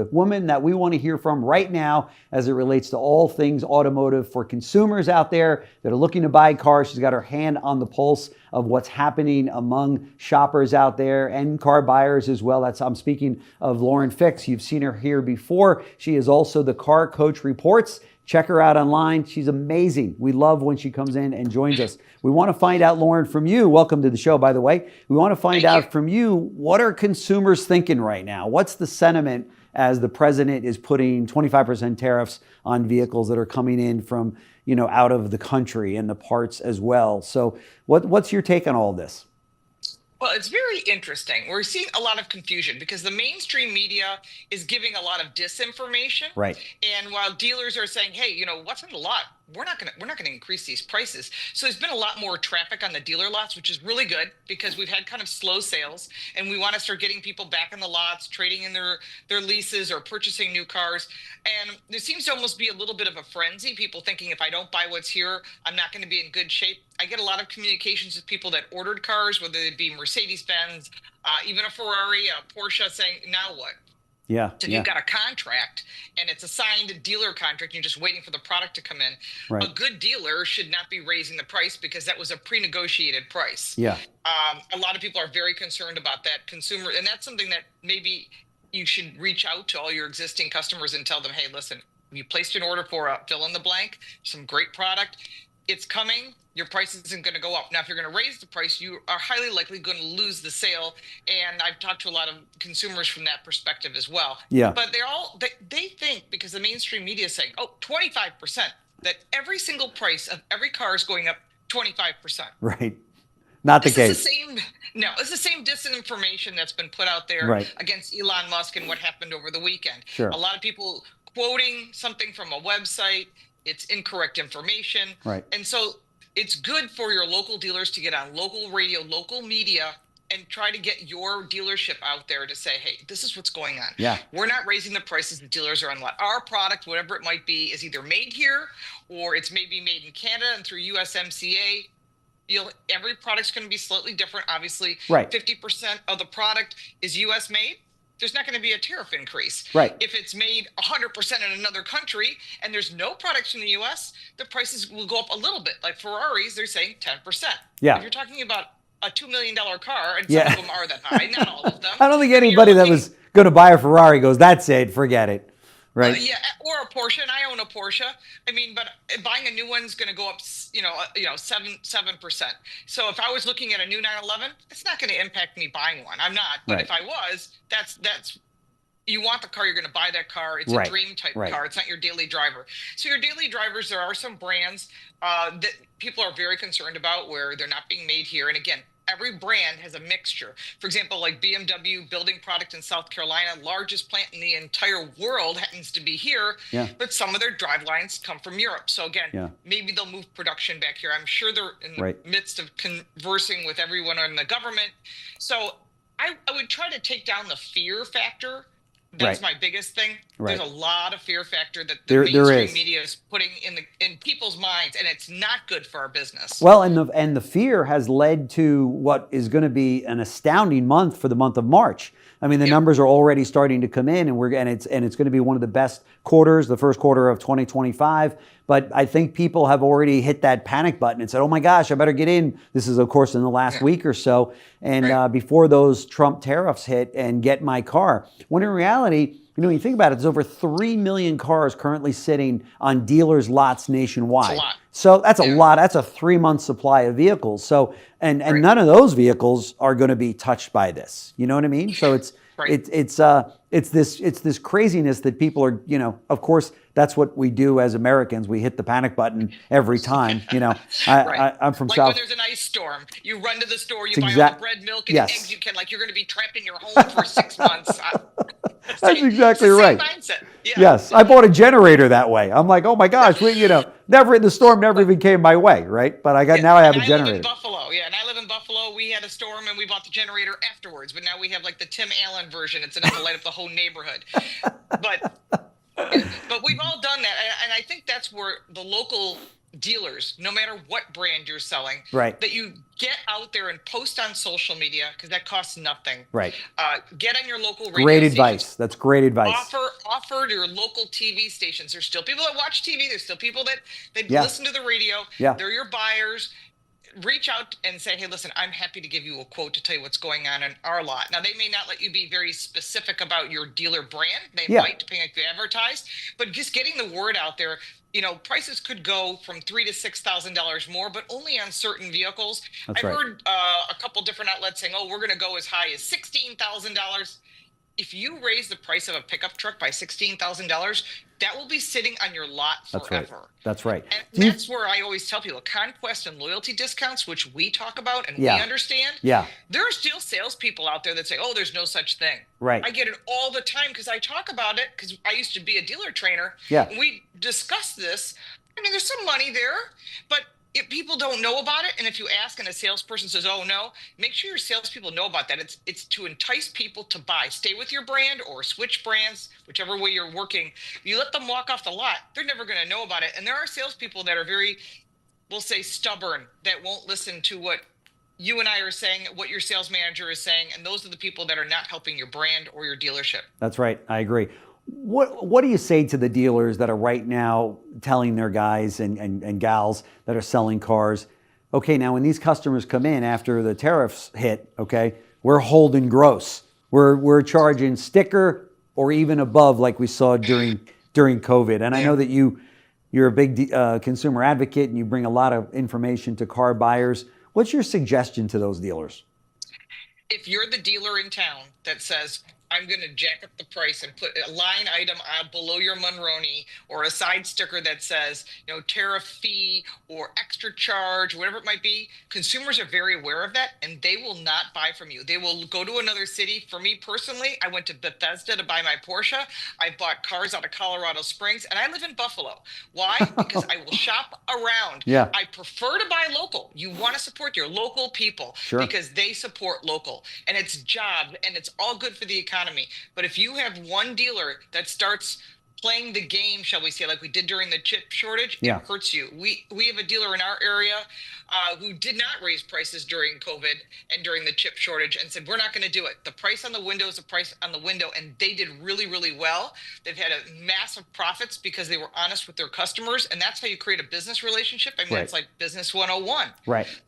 The woman that we want to hear from right now as it relates to all things automotive for consumers out there that are looking to buy cars. She's got her hand on the pulse of what's happening among shoppers out there and car buyers as well. I'm speaking of Lauren Fix. You've seen her here before. She is also the Car Coach Reports. Check her out online. She's amazing. We love when she comes in and joins us. We want to find out, Lauren, from you. Welcome to the show, by the way. We want to find out from you, what are consumers thinking right now? What's the sentiment as the president is putting 25% tariffs on vehicles that are coming in from, out of the country and the parts as well? So what's your take on all of this? Well, it's very interesting. We're seeing a lot of confusion because the mainstream media is giving a lot of disinformation. Right. And while dealers are saying, hey, what's on the lot? We're not gonna increase these prices. So there's been a lot more traffic on the dealer lots, which is really good because we've had kind of slow sales, and we want to start getting people back in the lots, trading in their leases or purchasing new cars. And there seems to almost be a little bit of a frenzy. People thinking, if I don't buy what's here, I'm not going to be in good shape. I get a lot of communications with people that ordered cars, whether it be Mercedes-Benz, even a Ferrari, a Porsche, saying, now what? Yeah. So if you've got a contract and it's a signed dealer contract, you're just waiting for the product to come in. Right. A good dealer should not be raising the price because that was a pre-negotiated price. Yeah. A lot of people are very concerned about that consumer, and that's something that maybe you should reach out to all your existing customers and tell them, hey, listen, you placed an order for a fill in the blank, some great product. It's coming. Your price isn't going to go up. Now, if you're going to raise the price, you are highly likely going to lose the sale. And I've talked to a lot of consumers from that perspective as well. Yeah. But they think, because the mainstream media is saying, 25%, that every single price of every car is going up 25%. Right. Not the case. It's the same disinformation that's been put out there against Elon Musk and what happened over the weekend. Sure. A lot of people quoting something from a website. It's incorrect information. Right. And so it's good for your local dealers to get on local radio, local media, and try to get your dealership out there to say, hey, this is what's going on. Yeah. We're not raising the prices the dealers are on lot. Our product, whatever it might be, is either made here or it's maybe made in Canada and through USMCA. Every product's going to be slightly different. Obviously, 50% of the product is US made. There's not going to be a tariff increase. Right. If it's made 100% in another country and there's no products in the U.S., the prices will go up a little bit. Like Ferraris, they're saying 10%. Yeah. If you're talking about a $2 million car, and some of them are that high, not all of them. I don't think anybody that was going to buy a Ferrari goes, that's it, forget it. Right. Or a Porsche, and I own a Porsche. I mean, but buying a new one's going to go up, 7%. So if I was looking at a new 911, it's not going to impact me buying one. I'm not. But if I was, that's you want the car, you're going to buy that car. It's a dream type car. It's not your daily driver. So your daily drivers, there are some brands that people are very concerned about where they're not being made here. And again, every brand has a mixture. For example, like BMW building product in South Carolina, largest plant in the entire world happens to be here, but some of their drive lines come from Europe. So again, maybe they'll move production back here. I'm sure they're in the midst of conversing with everyone in the government. So I would try to take down the fear factor. That's my biggest thing. There's a lot of fear factor that the mainstream media is putting in people's minds, and it's not good for our business. Well, and the fear has led to what is going to be an astounding month for the month of March. I mean, the numbers are already starting to come in, and it's going to be one of the best quarters, the first quarter of 2025. But I think people have already hit that panic button and said, "Oh my gosh, I better get in." This is, of course, in the last week or so, and before those Trump tariffs hit, and get my car. When in reality, when you think about it, there's over 3 million cars currently sitting on dealers' lots nationwide. That's a lot. So that's a lot. That's a 3-month supply of vehicles. So and none of those vehicles are going to be touched by this. You know what I mean? So it's this craziness that people are, of course, that's what we do as Americans. We hit the panic button every time. I'm from like South. When there's an ice storm, you run to the store, you buy all the bread, milk, and eggs you can. Like you're going to be trapped in your home for 6 months. That's exactly right. Mindset. Yeah. Yes, I bought a generator that way. I'm like, oh my gosh, the storm never even came my way, right? But now I have a generator. I live in Buffalo, and I live in Buffalo. We had a storm, and we bought the generator afterwards. But now we have like the Tim Allen version. It's enough to light up the whole neighborhood. But we've all done that, and I think that's where the local dealers, no matter what brand you're selling, that you get out there and post on social media, because that costs nothing. Get on your local radio Great stations. advice. That's great advice. Offer your local TV stations. There's still people that watch TV. There's still people that listen to the radio. They're your buyers. Reach out and say, hey, listen, I'm happy to give you a quote to tell you what's going on in our lot. Now, they may not let you be very specific about your dealer brand. They might, depending on if you advertise, but just getting the word out there. You know, prices could go from $3,000 to $6,000 more, but only on certain vehicles. I've heard a couple different outlets saying, oh, we're going to go as high as $16,000. If you raise the price of a pickup truck by $16,000, that will be sitting on your lot forever. That's right. And that's where I always tell people, conquest and loyalty discounts, which we talk about and we understand. There are still salespeople out there that say, oh, there's no such thing. I get it all the time because I talk about it because I used to be a dealer trainer. And we discuss this. I mean, there's some money there, but if people don't know about it, and if you ask and a salesperson says, oh, no, make sure your salespeople know about that. It's to entice people to buy. Stay with your brand or switch brands, whichever way you're working. You let them walk off the lot, they're never going to know about it. And there are salespeople that are very, we'll say, stubborn, that won't listen to what you and I are saying, what your sales manager is saying, and those are the people that are not helping your brand or your dealership. That's right. I agree. What do you say to the dealers that are right now telling their guys and gals that are selling cars, okay, now when these customers come in after the tariffs hit, okay, we're holding gross. We're charging sticker or even above, like we saw during COVID. And I know that you're a big consumer advocate and you bring a lot of information to car buyers. What's your suggestion to those dealers? If you're the dealer in town that says, I'm going to jack up the price and put a line item below your Monroney or a side sticker that says, you know, tariff fee or extra charge, whatever it might be. Consumers are very aware of that and they will not buy from you. They will go to another city. For me personally, I went to Bethesda to buy my Porsche. I bought cars out of Colorado Springs and I live in Buffalo. Why? Because I will shop around. I prefer to buy local. You want to support your local people because they support local and it's job and it's all good for the economy. But if you have one dealer that starts playing the game, shall we say, like we did during the chip shortage, it hurts you. We have a dealer in our area who did not raise prices during COVID and during the chip shortage and said, we're not going to do it. The price on the window is the price on the window. And they did really, really well. They've had a massive profits because they were honest with their customers. And that's how you create a business relationship. I mean, it's like business 101.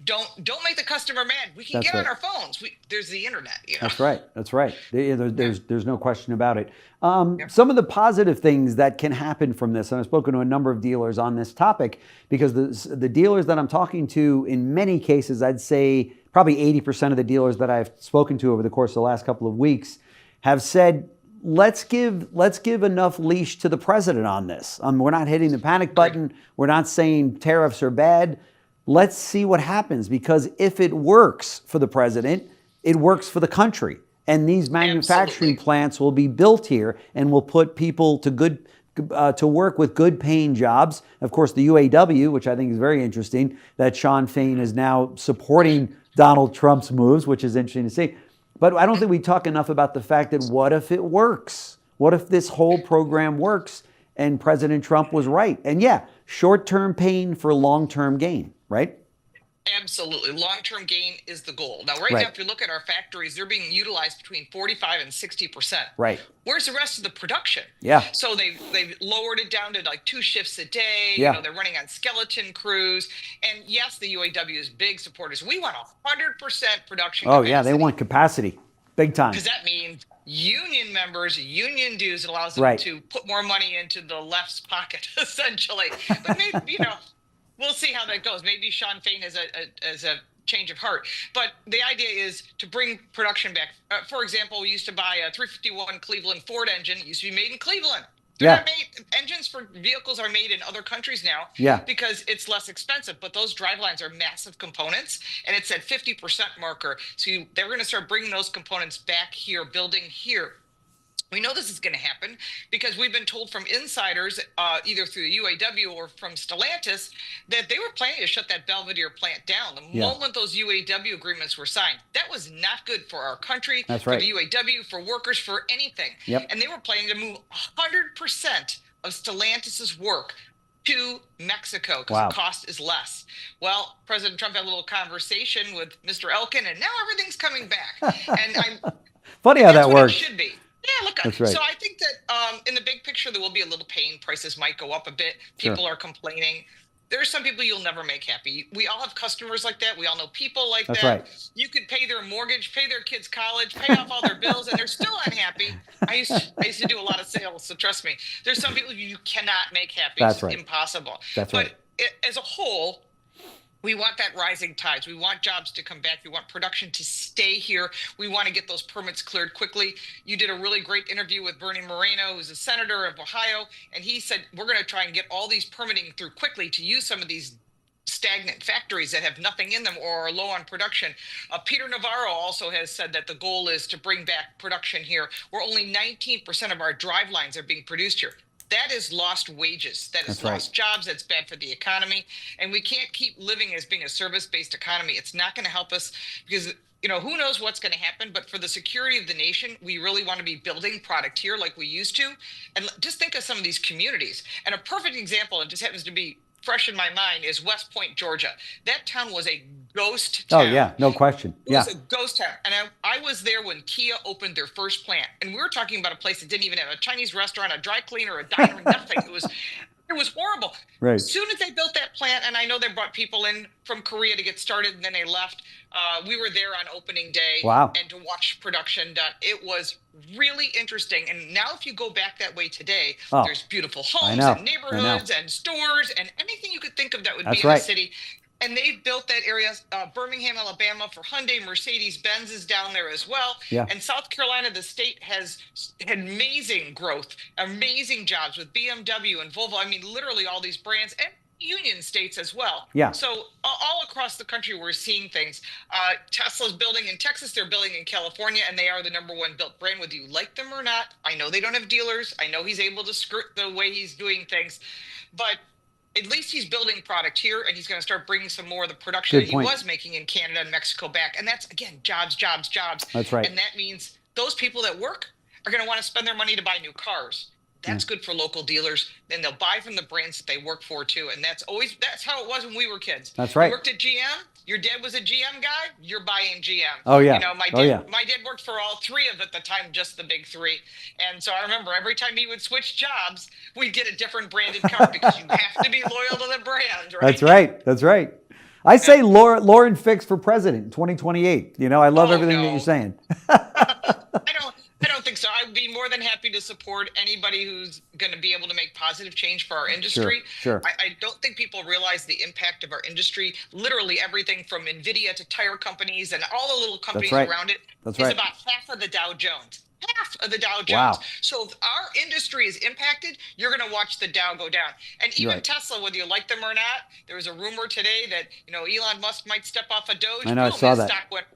Don't make the customer mad. We can get on our phones. There's the internet. You know? That's right. There's no question about it. Some of the positive things that can happen from this, and I've spoken to a number of dealers on this topic, because the dealers that I'm talking to, in many cases, I'd say probably 80% of the dealers that I've spoken to over the course of the last couple of weeks have said, let's give enough leash to the president on this. We're not hitting the panic button. We're not saying tariffs are bad. Let's see what happens, because if it works for the president, it works for the country. And these manufacturing plants will be built here and will put people to work with good paying jobs. Of course, the UAW, which I think is very interesting, that Sean Fain is now supporting Donald Trump's moves, which is interesting to see. But I don't think we talk enough about the fact that what if it works? What if this whole program works and President Trump was right? And short-term pain for long-term gain, right? Absolutely. Long-term gain is the goal. Now, now, if you look at our factories, they're being utilized between 45 and 60%. Where's the rest of the production? So they've lowered it down to like 2 shifts a day. You know, they're running on skeleton crews. And yes, the UAW is big supporters. We want 100% production capacity. They want capacity. Big time. Because that means union members, union dues, it allows them to put more money into the left's pocket, essentially. But maybe, we'll see how that goes. Maybe Sean Fain has a change of heart. But the idea is to bring production back. For example, we used to buy a 351 Cleveland Ford engine. It used to be made in Cleveland. Engines for vehicles are made in other countries now because it's less expensive. But those drivelines are massive components, and it's at 50% marker. So they're going to start bringing those components back here, building here. We know this is going to happen because we've been told from insiders, either through the UAW or from Stellantis, that they were planning to shut that Belvedere plant down the moment those UAW agreements were signed. That was not good for our country, for the UAW, for workers, for anything. And they were planning to move 100% of Stellantis's work to Mexico because the cost is less. Well, President Trump had a little conversation with Mr. Elkin, and now everything's coming back. And funny how that works. It should be. Yeah, look. That's right. So I think that in the big picture, there will be a little pain. Prices might go up a bit. People are complaining. There are some people you'll never make happy. We all have customers like that. We all know people like that. Right. You could pay their mortgage, pay their kids' college, pay off all their bills, and they're still unhappy. I used to do a lot of sales, so trust me. There's some people you cannot make happy. That's right. It's impossible. That's right. But as a whole, we want that rising tides. We want jobs to come back. We want production to stay here. We want to get those permits cleared quickly. You did a really great interview with Bernie Moreno, who's a senator of Ohio, and he said, we're going to try and get all these permitting through quickly to use some of these stagnant factories that have nothing in them or are low on production. Peter Navarro also has said that the goal is to bring back production here, where only 19% of our drive lines are being produced here. That is lost wages. That is lost jobs. That's bad for the economy. And we can't keep living as being a service-based economy. It's not going to help us because, who knows what's going to happen. But for the security of the nation, we really want to be building product here like we used to. And just think of some of these communities. And a perfect example, it just happens to be fresh in my mind, is West Point, Georgia. That town was a ghost town. Oh, yeah, no question. It was a ghost town. And I was there when Kia opened their first plant. And we were talking about a place that didn't even have a Chinese restaurant, a dry cleaner, a diner, nothing. It was horrible. Right. As soon as they built that plant, and I know they brought people in from Korea to get started, and then they left. We were there on opening day and to watch production done. It was really interesting. And now if you go back that way today, there's beautiful homes and neighborhoods and stores and anything you could think of that would be in the city. And they built that area, Birmingham, Alabama, for Hyundai, Mercedes-Benz is down there as well. Yeah. And South Carolina, the state has had amazing growth, amazing jobs with BMW and Volvo. I mean, literally all these brands and union states as well. Yeah. So all across the country, we're seeing things. Tesla's building in Texas, they're building in California, and they are the #1 built brand, whether you like them or not. I know they don't have dealers. I know he's able to skirt the way he's doing things, but at least he's building product here, and he's going to start bringing some more of the production that he was making in Canada and Mexico back. And that's, again, jobs, jobs, jobs. That's right. And that means those people that work are going to want to spend their money to buy new cars. That's good for local dealers. Then they'll buy from the brands that they work for, too. And that's how it was when we were kids. That's right. You worked at GM. Your dad was a GM guy. You're buying GM. Oh, yeah. My dad worked for all three of, at the time, just the big three. And so I remember every time he would switch jobs, we'd get a different branded car because you have to be loyal to the brand, right? That's right. That's right. I say Lauren Fix for president in 2028. I love everything that you're saying. I don't think so. I'd be more than happy to support anybody who's going to be able to make positive change for our industry. Sure. I don't think people realize the impact of our industry. Literally everything from NVIDIA to tire companies and all the little companies around it is about half of the Dow Jones. Half of the Dow Jones. Wow. So if our industry is impacted, you're going to watch the Dow go down. And even Tesla, whether you like them or not, there was a rumor today that Elon Musk might step off a Doge. I know, I saw that. Stock went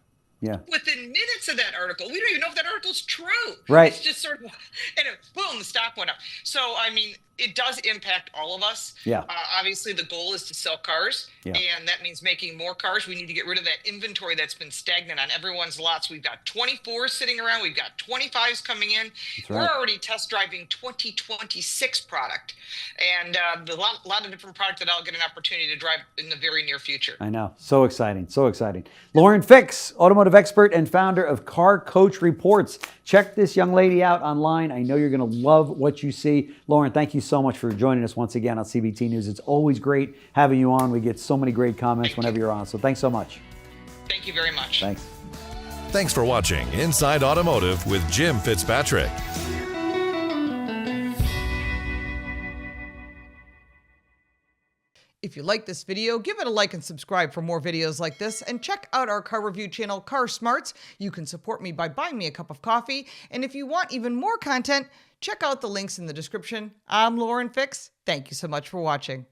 within minutes of that article. We don't even know if that article's true. Right. It's just sort of, and boom, the stock went up. So, I mean, it does impact all of us. Yeah. Obviously, the goal is to sell cars, and that means making more cars. We need to get rid of that inventory that's been stagnant on everyone's lots. We've got 24s sitting around. We've got 25s coming in. We're already test driving 2026 product, and a lot of different product that I'll get an opportunity to drive in the very near future. I know. So exciting. So exciting. Lauren Fix, automotive expert and founder of Car Coach Reports. Check this young lady out online. I know you're going to love what you see. Lauren, thank you so much for joining us once again on CBT News. It's always great having you on. We get so many great comments whenever you're on. So thanks so much. Thank you very much. Thanks. Thanks for watching Inside Automotive with Jim Fitzpatrick. If you like this video, give it a like and subscribe for more videos like this, and check out our car review channel, Car Smarts. You can support me by buying me a cup of coffee, and if you want even more content, check out the links in the description. I'm Lauren Fix. Thank you so much for watching.